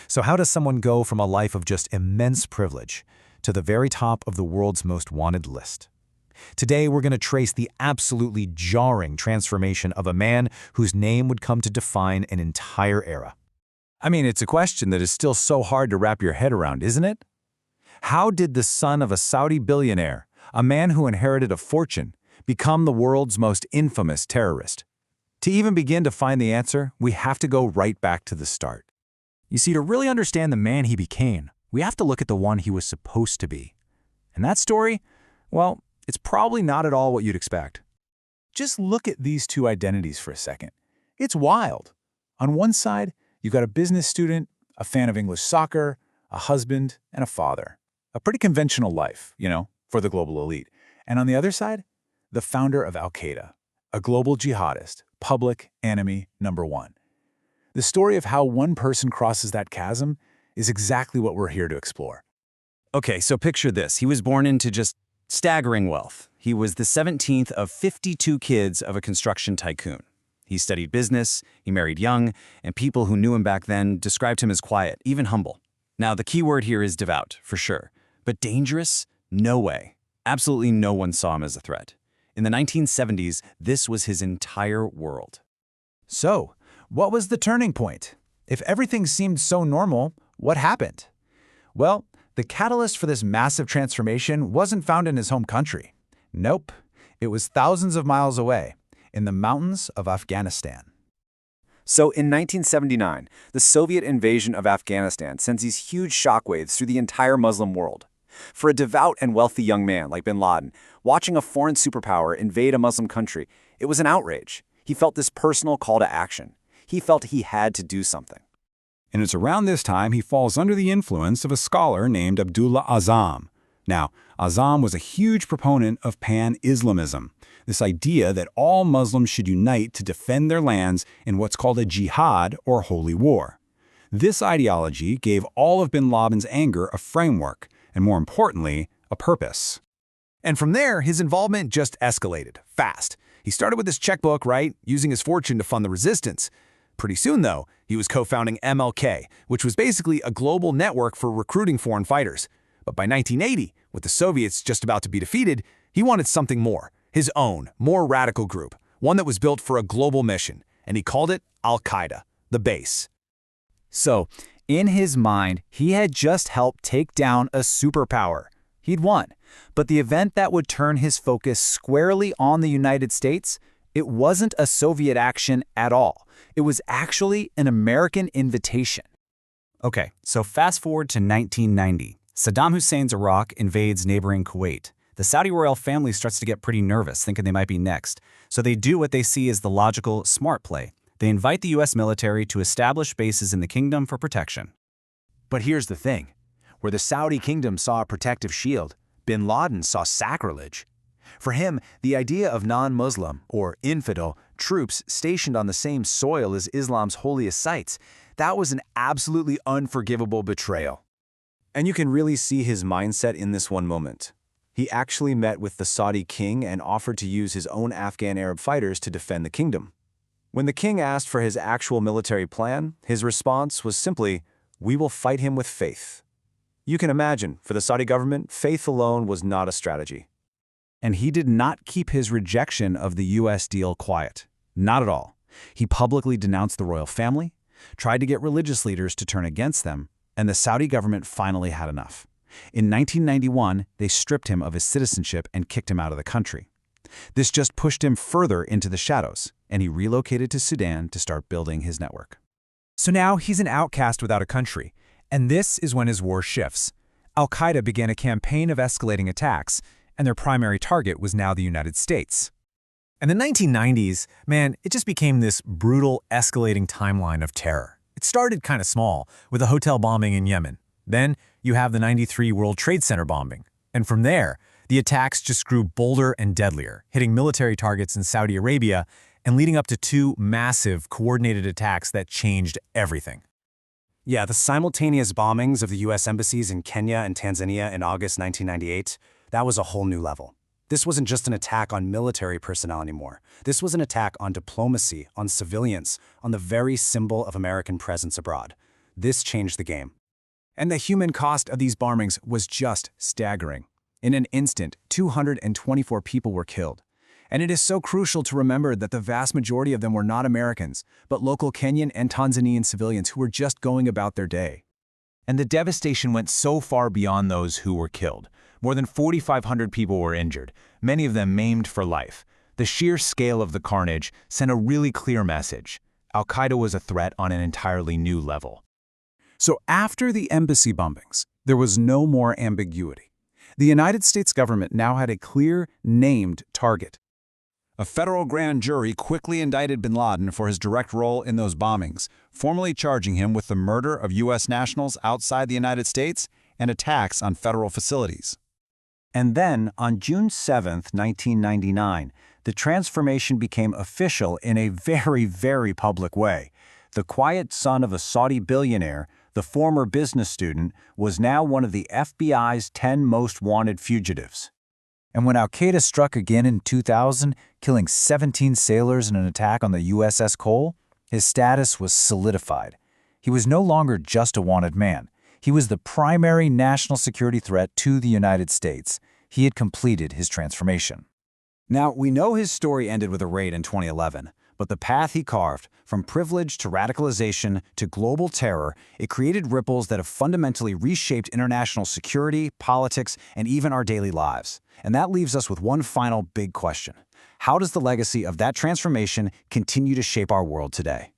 So how does someone go from a life of just immense privilege to the very top of the world's most wanted list? Today, we're going to trace the absolutely jarring transformation of a man whose name would come to define an entire era. I mean, it's a question that is still so hard to wrap your head around, isn't it? How did the son of a Saudi billionaire, a man who inherited a fortune, become the world's most infamous terrorist? To even begin to find the answer, we have to go right back to the start. You see, to really understand the man he became, we have to look at the one he was supposed to be. And that story, well, it's probably not at all what you'd expect. Just look at these two identities for a second. It's wild. On one side, you've got a business student, a fan of English soccer, a husband, and a father. A pretty conventional life, for the global elite. And on the other side, the founder of Al-Qaeda, a global jihadist, public enemy number one. The story of how one person crosses that chasm is exactly what we're here to explore. Okay, so picture this. He was born into just staggering wealth. He was the 17th of 52 kids of a construction tycoon. He studied business, he married young, and people who knew him back then described him as quiet, even humble. Now, the key word here is devout, for sure. But dangerous? No way. Absolutely no one saw him as a threat. In the 1970s, this was his entire world. So, what was the turning point? If everything seemed so normal, what happened? Well, the catalyst for this massive transformation wasn't found in his home country. Nope, it was thousands of miles away, in the mountains of Afghanistan. So in 1979, the Soviet invasion of Afghanistan sends these huge shockwaves through the entire Muslim world. For a devout and wealthy young man like bin Laden, watching a foreign superpower invade a Muslim country, it was an outrage. He felt this personal call to action. He felt he had to do something. And it's around this time he falls under the influence of a scholar named Abdullah Azzam. Now, Azzam was a huge proponent of pan-Islamism, this idea that all Muslims should unite to defend their lands in what's called a jihad or holy war. This ideology gave all of bin Laden's anger a framework, and more importantly, a purpose. And from there, his involvement just escalated, fast. He started with his checkbook, right, using his fortune to fund the resistance. Pretty soon, though, he was co-founding MLK, which was basically a global network for recruiting foreign fighters. But by 1980, with the Soviets just about to be defeated, he wanted something more, his own, more radical group, one that was built for a global mission, and he called it Al-Qaeda, the base. So, in his mind, he had just helped take down a superpower. He'd won. But the event that would turn his focus squarely on the United States, it wasn't a Soviet action at all. It was actually an American invitation. Okay, so fast forward to 1990. Saddam Hussein's Iraq invades neighboring Kuwait. The Saudi royal family starts to get pretty nervous, thinking they might be next. So they do what they see as the logical, smart play. They invite the U.S. military to establish bases in the kingdom for protection. But here's the thing. Where the Saudi kingdom saw a protective shield, bin Laden saw sacrilege. For him, the idea of non-Muslim, or infidel, troops stationed on the same soil as Islam's holiest sites, that was an absolutely unforgivable betrayal. And you can really see his mindset in this one moment. He actually met with the Saudi king and offered to use his own Afghan Arab fighters to defend the kingdom. When the king asked for his actual military plan, his response was simply, "We will fight him with faith." You can imagine, for the Saudi government, faith alone was not a strategy. And he did not keep his rejection of the U.S. deal quiet. Not at all. He publicly denounced the royal family, tried to get religious leaders to turn against them, and the Saudi government finally had enough. In 1991, they stripped him of his citizenship and kicked him out of the country. This just pushed him further into the shadows, and he relocated to Sudan to start building his network. So now he's an outcast without a country, and this is when his war shifts. Al-Qaeda began a campaign of escalating attacks, and their primary target was now the United States. And the 1990s, man, it just became this brutal, escalating timeline of terror. It started kind of small, with a hotel bombing in Yemen. Then you have the '93 World Trade Center bombing. And from there, the attacks just grew bolder and deadlier, hitting military targets in Saudi Arabia and leading up to two massive, coordinated attacks that changed everything. Yeah, the simultaneous bombings of the U.S. embassies in Kenya and Tanzania in August 1998, that was a whole new level. This wasn't just an attack on military personnel anymore. This was an attack on diplomacy, on civilians, on the very symbol of American presence abroad. This changed the game. And the human cost of these bombings was just staggering. In an instant, 224 people were killed. And it is so crucial to remember that the vast majority of them were not Americans, but local Kenyan and Tanzanian civilians who were just going about their day. And the devastation went so far beyond those who were killed. More than 4,500 people were injured, many of them maimed for life. The sheer scale of the carnage sent a really clear message. Al-Qaeda was a threat on an entirely new level. So after the embassy bombings, there was no more ambiguity. The United States government now had a clear, named target. A federal grand jury quickly indicted bin Laden for his direct role in those bombings, formally charging him with the murder of U.S. nationals outside the United States and attacks on federal facilities. And then, on June 7, 1999, the transformation became official in a very, very public way. The quiet son of a Saudi billionaire, the former business student, was now one of the FBI's 10 most wanted fugitives. And when Al-Qaeda struck again in 2000, killing 17 sailors in an attack on the USS Cole, his status was solidified. He was no longer just a wanted man. He was the primary national security threat to the United States. He had completed his transformation. Now, we know his story ended with a raid in 2011, but the path he carved, from privilege to radicalization to global terror, it created ripples that have fundamentally reshaped international security, politics, and even our daily lives. And that leaves us with one final big question. How does the legacy of that transformation continue to shape our world today?